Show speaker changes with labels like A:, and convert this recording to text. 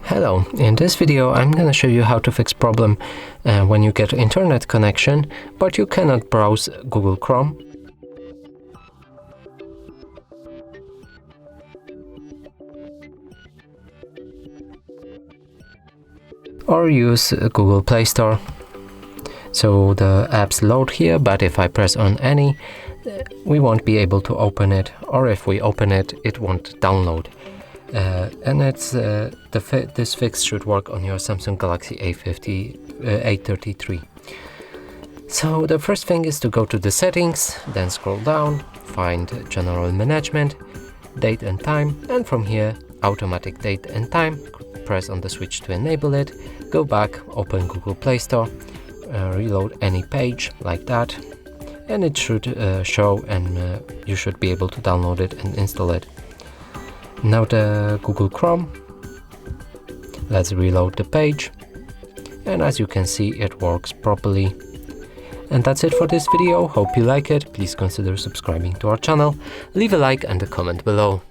A: Hello, in this video I'm gonna show you how to fix problem when you get internet connection but you cannot browse Google Chrome or use Google Play Store. So the apps load here, but if I press on any, we won't be able to open it, or if we open it, it won't download. And this fix should work on your Samsung Galaxy A33. So the first thing is to go to the settings, then scroll down, find General Management, Date and Time, and from here Automatic Date and Time. Press on the switch to enable it, go back, open Google Play Store, reload any page like that, and it should show, and you should be able to download it and install it. Now the Google Chrome, let's reload the page, and as you can see it works properly. And that's it for this video. Hope you like it. Please consider subscribing to our channel, leave a like and a comment below.